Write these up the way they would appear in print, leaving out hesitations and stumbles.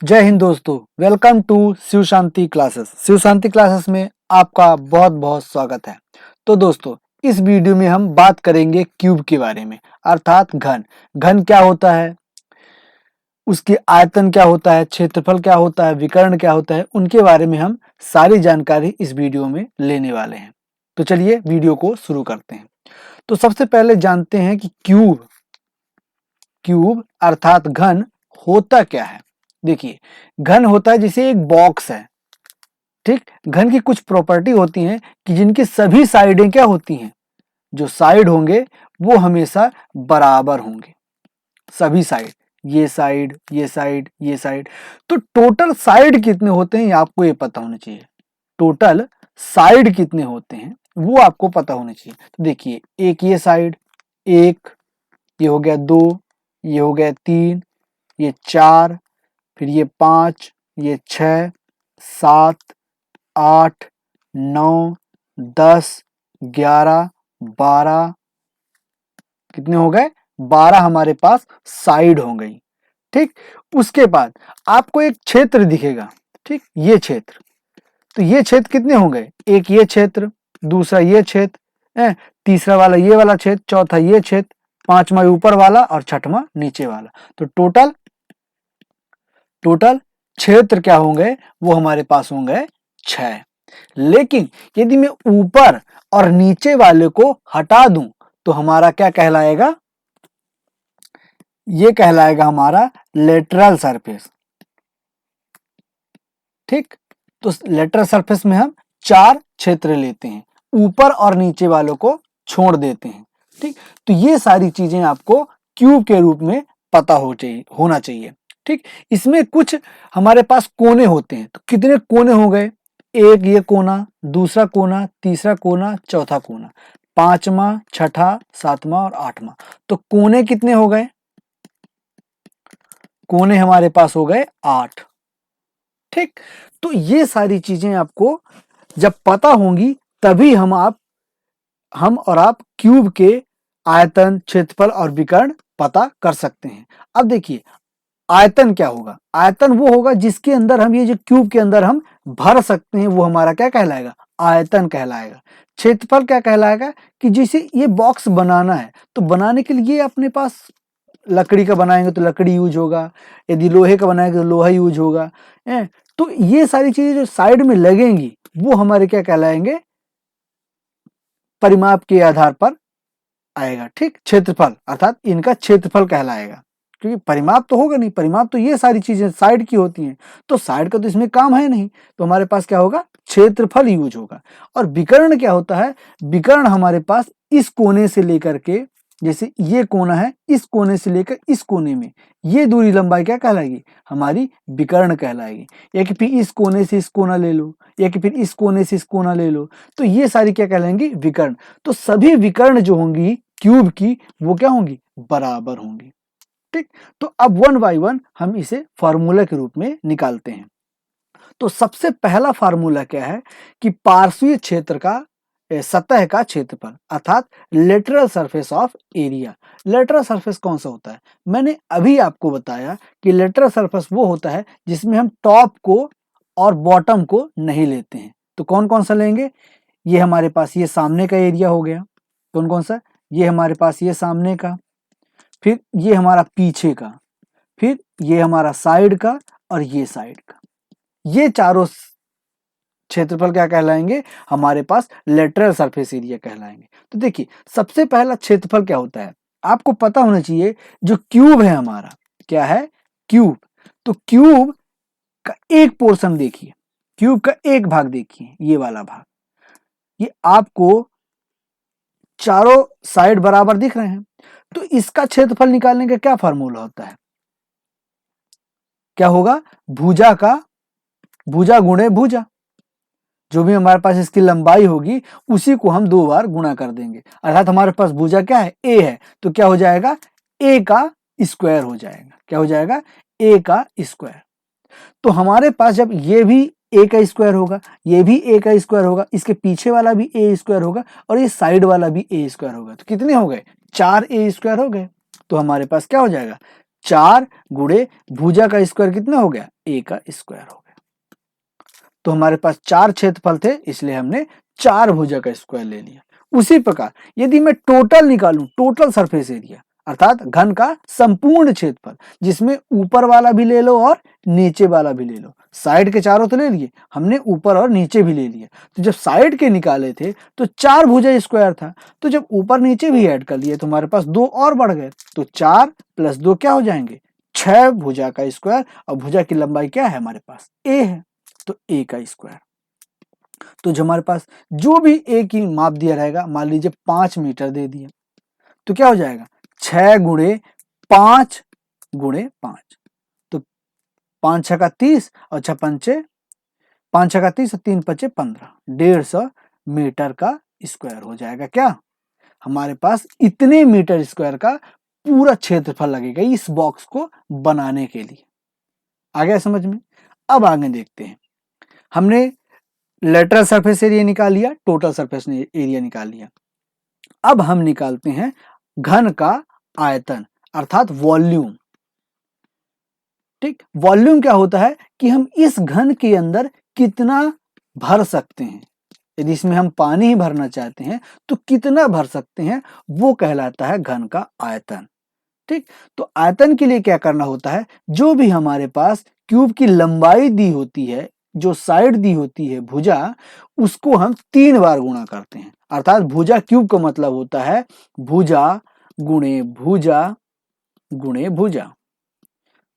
जय हिंद दोस्तों, welcome to Shiv Shanti classes. Shiv Shanti classes में आपका बहुत बहुत स्वागत है। तो दोस्तों, इस वीडियो में हम बात करेंगे क्यूब के बारे में, अर्थात घन। घन क्या होता है, उसकी आयतन क्या होता है, क्षेत्रफल क्या होता है, विकर्ण क्या होता है, उनके बारे में हम सारी जानकारी इस वीडियो में लेने वाले हैं। तो चलिए वीडियो को शुरू करते हैं। तो सबसे पहले जानते हैं कि क्यूब क्यूब अर्थात घन होता क्या है। देखिए, घन होता है जैसे एक बॉक्स है, ठीक। घन की कुछ प्रॉपर्टी होती हैं कि जिनकी सभी साइडें क्या होती हैं, जो साइड होंगे वो हमेशा बराबर होंगे। सभी साइड, ये साइड, ये साइड, ये साइड। तो टोटल साइड कितने होते हैं आपको ये पता होना चाहिए। टोटल साइड कितने होते हैं वो आपको पता होना चाहिए। तो देखिए, एक ये साइड, एक, ये हो गया दो, ये हो गया तीन, ये चार, फिर ये पांच, ये 6, 7, 8, 9, 10, 11, 12, कितने हो गए? 12 हमारे पास साइड हो गई, ठीक। उसके बाद आपको एक क्षेत्र दिखेगा, ठीक, ये क्षेत्र। तो ये क्षेत्र कितने हो गए? एक ये क्षेत्र, दूसरा ये क्षेत्र, तीसरा वाला ये वाला क्षेत्र, चौथा ये क्षेत्र, पांचवा ऊपर वाला और छठवां नीचे वाला। तो टोटल क्षेत्र क्या होंगे? वो हमारे पास होंगे 6। लेकिन यदि मैं ऊपर और नीचे वाले को हटा दूं तो हमारा क्या कहलाएगा? ये कहलाएगा हमारा लेटरल सरफेस, ठीक। तो लेटरल सरफेस में हम 4 क्षेत्र लेते हैं, ऊपर और नीचे वालों को छोड़ देते हैं, ठीक। तो ये सारी चीजें आपको क्यूब के रूप में पता होना चाहिए, ठीक। इसमें कुछ हमारे पास कोने होते हैं। तो कितने कोने हो गए? एक ये कोना, दूसरा कोना, तीसरा कोना, चौथा कोना, पांचवा, छठा, सातवां और आठवां। तो कोने कितने हो गए? कोने हमारे पास हो गए 8, ठीक। तो ये सारी चीजें आपको जब पता होंगी तभी हम और आप क्यूब के आयतन, क्षेत्रफल और विकर्ण पता कर सकते हैं। अब देखिए, आयतन क्या होगा? आयतन वो होगा जिसके अंदर हम, ये जो क्यूब के अंदर हम भर सकते हैं, वो हमारा क्या कहलाएगा? आयतन कहलाएगा। क्षेत्रफल क्या कहलाएगा? कि जिसे ये बॉक्स बनाना है, तो बनाने के लिए अपने पास लकड़ी का बनाएंगे तो लकड़ी यूज होगा, यदि लोहे का बनाएंगे तो लोहा यूज होगा। तो ये सारी चीजें जो साइड में लगेंगी वो हमारे क्या कहलाएंगे? परिमाप के आधार पर आएगा, ठीक। क्षेत्रफल अर्थात इनका क्षेत्रफल कहलाएगा, क्योंकि परिमाप तो होगा नहीं। परिमाप तो ये सारी चीजें साइड की होती हैं, तो साइड का तो इसमें काम है नहीं, तो हमारे पास क्या होगा? क्षेत्रफल यूज होगा। और विकर्ण क्या होता है? विकर्ण हमारे पास इस कोने से लेकर के, जैसे ये कोना है, इस कोने से लेकर इस कोने में ये दूरी लंबाई क्या कहलाएगी? हमारी विकर्ण कहलाएगी। या कि फिर इस कोने से इस कोना ले लो, या कि फिर इस कोने से इस कोना ले लो, तो ये सारी क्या कहलाएंगी? विकर्ण। तो सभी विकर्ण जो होंगी क्यूब की, वो क्या होंगी? बराबर होंगी, ठीक। तो अब वन बाय वन हम इसे फार्मूला के रूप में निकालते हैं। तो सबसे पहला फार्मूला क्या है? कि पार्श्वीय क्षेत्र का, सतह का क्षेत्रफल अर्थात lateral surface of area. Lateral surface कौन सा होता है? मैंने अभी आपको बताया कि लेटरल सरफेस वो होता है जिसमें हम टॉप को और बॉटम को नहीं लेते हैं। तो कौन कौन सा लेंगे? ये हमारे पास ये सामने का एरिया हो गया, कौन कौन सा? ये हमारे पास ये सामने का, फिर ये हमारा पीछे का, फिर ये हमारा साइड का और ये साइड का। ये चारों क्षेत्रफल क्या कहलाएंगे? हमारे पास लेटरल सरफेस एरिया कहलाएंगे। तो देखिए, सबसे पहला क्षेत्रफल क्या होता है आपको पता होना चाहिए। जो क्यूब है हमारा, क्या है? क्यूब। तो क्यूब का एक पोर्शन देखिए, क्यूब का एक भाग देखिए, ये वाला भाग, ये आपको चारों साइड बराबर दिख रहे हैं। तो इसका क्षेत्रफल निकालने का क्या फार्मूला होता है? क्या होगा? भुजा का, भुजा गुणे भुजा। जो भी हमारे पास इसकी लंबाई होगी उसी को हम 2 बार गुणा कर देंगे। अर्थात हमारे पास भुजा क्या है? ए है। तो क्या हो जाएगा? ए का स्क्वायर हो जाएगा। क्या हो जाएगा? ए का स्क्वायर। तो हमारे पास जब ये भी ए का स्क्वायर होगा, ये भी ए का स्क्वायर होगा, इसके पीछे वाला भी ए स्क्वायर होगा और ये साइड वाला भी ए स्क्वायर होगा, तो कितने हो गए? 4 ए स्क्वायर हो गए। तो हमारे पास क्या हो जाएगा? 4 गुणे भुजा का स्क्वायर कितना हो गया? ए का स्क्वायर हो गया। तो हमारे पास 4 क्षेत्रफल थे, इसलिए हमने 4 भुजा का स्क्वायर ले लिया। उसी प्रकार यदि मैं टोटल निकालूं, टोटल सरफेस एरिया अर्थात घन का संपूर्ण क्षेत्रफल, जिसमें ऊपर वाला भी ले लो और नीचे वाला भी ले लो, साइड के चारों तो ले लिए, हमने ऊपर और नीचे भी ले लिया। तो जब साइड के निकाले थे तो 4 भुजा स्क्वायर था, तो जब ऊपर नीचे भी ऐड कर लिए तो हमारे पास 2 और बढ़ गए। तो 4 + 2 क्या हो जाएंगे, 6 भुजा का स्क्वायर। और भुजा की लंबाई क्या है हमारे पास, ए है, तो ए का स्क्वायर। तो जो हमारे पास जो भी ए की माप दिया रहेगा, मान लीजिए 5 मीटर दे दिया, तो क्या हो जाएगा 6 × 5 × 5, तो 5 × 6 = 30 और 6 × 5 = 5 × 30 और 3 × 5 = 15, 150 मीटर का स्क्वायर हो जाएगा। क्या हमारे पास इतने मीटर स्क्वायर का पूरा क्षेत्रफल लगेगा इस बॉक्स को बनाने के लिए। आ गया समझ में? अब आगे देखते हैं। हमने लेटरल सरफेस एरिया निकाल लिया, टोटल सरफेस एरिया निकाल लिया। अब हम निकालते हैं घन का आयतन अर्थात वॉल्यूम। ठीक, वॉल्यूम क्या होता है कि हम इस घन के अंदर कितना भर सकते हैं। यदि इसमें हम पानी ही भरना चाहते हैं तो कितना भर सकते हैं, वो कहलाता है घन का आयतन। ठीक, तो आयतन के लिए क्या करना होता है, जो भी हमारे पास क्यूब की लंबाई दी होती है, जो साइड दी होती है भुजा, उसको हम 3 बार गुणा करते हैं। अर्थात भुजा क्यूब का मतलब होता है भुजा गुणे भुजा गुणे भुजा।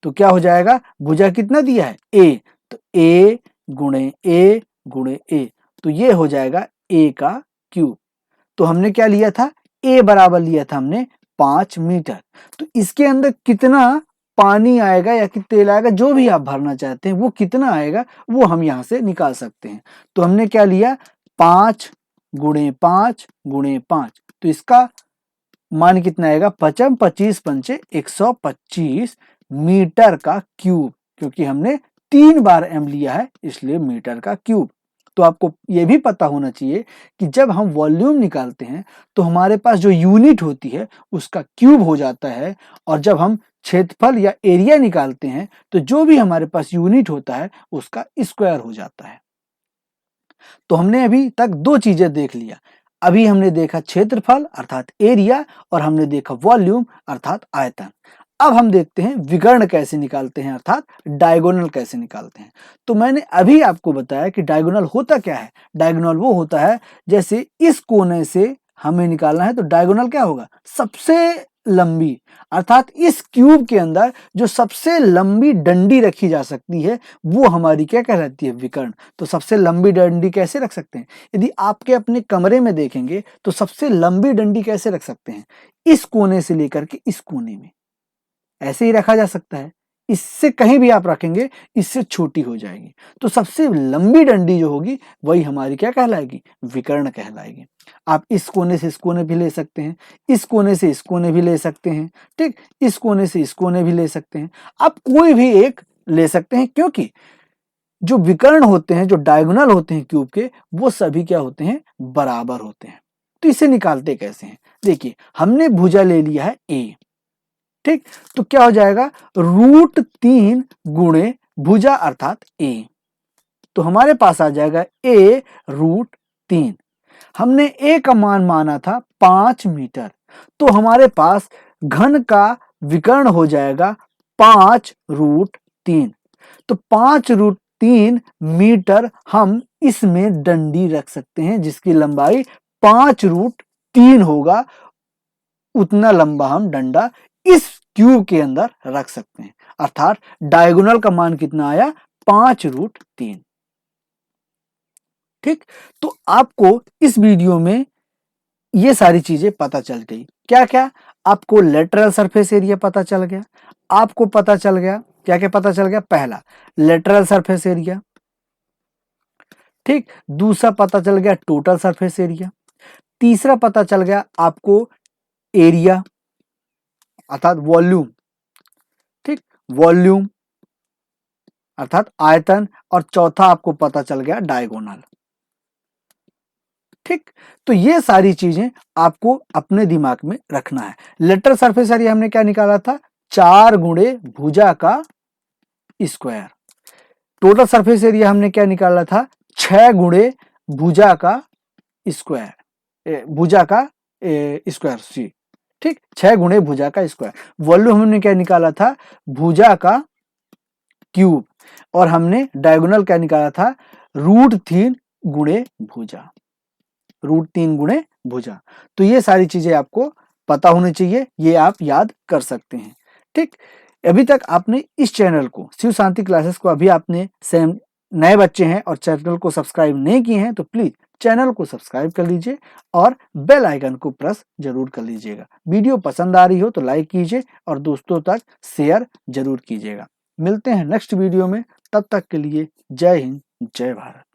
तो क्या हो जाएगा, भुजा कितना दिया है ए, तो ए गुणे ए गुणे ए, तो ये हो जाएगा ए का क्यूब। तो हमने क्या लिया था, ए बराबर लिया था हमने 5 मीटर। तो इसके अंदर कितना पानी आएगा या कि तेल आएगा, जो भी आप भरना चाहते हैं वो कितना आएगा, वो हम यहाँ से निकाल सकते हैं। तो हमने क्या लिया 5 × 5 × 5, तो इसका मान कितना आएगा 5 25 पंचे 125 मीटर का क्यूब, क्योंकि हमने 3 बार एम लिया है इसलिए मीटर का क्यूब। तो आपको ये भी पता होना चाहिए कि जब हम वॉल्यूम निकालते हैं तो हमारे पास जो यूनिट होती है उसका क्यूब हो जाता है, और जब हम क्षेत्रफल या एरिया निकालते हैं तो जो भी हमारे पास यूनिट होता है उसका स्क्वायर हो जाता है। तो हमने अभी तक 2 चीजें देख लिया। अभी हमने देखा क्षेत्रफल अर्थात एरिया, और हमने देखा वॉल्यूम अर्थात आयतन। अब हम देखते हैं विकर्ण कैसे निकालते हैं अर्थात डायगोनल कैसे निकालते हैं। तो मैंने अभी आपको बताया कि डायगोनल होता क्या है। डायगोनल वो होता है जैसे इस कोने से हमें निकालना है तो डायगोनल क्या होगा, सबसे लंबी, अर्थात इस क्यूब के अंदर जो सबसे लंबी डंडी रखी जा सकती है वो हमारी क्या कहलाती है, विकर्ण। तो सबसे लंबी डंडी कैसे रख सकते हैं, यदि आपके अपने कमरे में देखेंगे तो सबसे लंबी डंडी कैसे रख सकते हैं, इस कोने से लेकर के इस कोने में ऐसे ही रखा जा सकता है। इससे कहीं भी आप रखेंगे इससे छोटी हो जाएगी। तो सबसे लंबी डंडी जो होगी वही हमारी क्या कहलाएगी, विकर्ण कहलाएगी। आप इस कोने से इस कोने भी ले सकते हैं, इस कोने से इस कोने भी ले सकते हैं, ठीक, इस कोने से इस कोने भी ले सकते हैं। आप कोई भी एक ले सकते हैं, क्योंकि जो विकर्ण होते हैं, जो डायगोनल होते हैं क्यूब के, वो सभी क्या होते हैं, बराबर होते हैं। तो इसे निकालते कैसे हैं, देखिए हमने भुजा ले लिया है ए, ठीक, तो क्या हो जाएगा √3 गुणे भुजा अर्थात ए, तो हमारे पास आ जाएगा a √3। हमने a का मान माना था 5 मीटर, तो हमारे पास घन का विकर्ण हो जाएगा 5√3। तो 5√3 मीटर हम इसमें डंडी रख सकते हैं, जिसकी लंबाई 5√3 होगा। उतना लंबा हम डंडा इस क्यूब के अंदर रख सकते हैं, अर्थात डायगोनल का मान कितना आया 5√3। ठीक, तो आपको इस वीडियो में ये सारी चीजें पता चल गई। क्या क्या, आपको लेटरल सरफेस एरिया पता चल गया, आपको पता चल गया क्या क्या पता चल गया, पहला लेटरल सरफेस एरिया, ठीक, दूसरा पता चल गया टोटल सरफेस एरिया, तीसरा पता चल गया आपको एरिया अर्थात वॉल्यूम, ठीक, वॉल्यूम अर्थात आयतन, और चौथा आपको पता चल गया डायगोनल। ठीक, तो ये सारी चीजें आपको अपने दिमाग में रखना है। लेटरल सरफेस एरिया हमने क्या निकाला था, 4 गुणे भुजा का स्क्वायर। टोटल सरफेस एरिया हमने क्या निकाला था, 6 गुणे भुजा का स्क्वायर, भुजा का स्क्वायर सी, ठीक, 6 गुणे भुजा का स्क्वायर। वॉल्यूम हमने क्या निकाला था, भुजा का क्यूब, और हमने डायगोनल क्या निकाला था, √3 गुणे भुजा, √3 गुणे भुजा। तो ये सारी चीजें आपको पता होनी चाहिए, ये आप याद कर सकते हैं, ठीक। अभी तक आपने इस चैनल को, शिव शांति क्लासेस को, अभी आपने सेम नए बच्चे हैं और चैनल को सब्सक्राइब नहीं किए हैं तो प्लीज चैनल को सब्सक्राइब कर लीजिए और बेल आइकन को प्रेस जरूर कर लीजिएगा। वीडियो पसंद आ रही हो तो लाइक कीजिए और दोस्तों तक शेयर जरूर कीजिएगा। मिलते हैं नेक्स्ट वीडियो में, तब तक के लिए जय हिंद, जय भारत।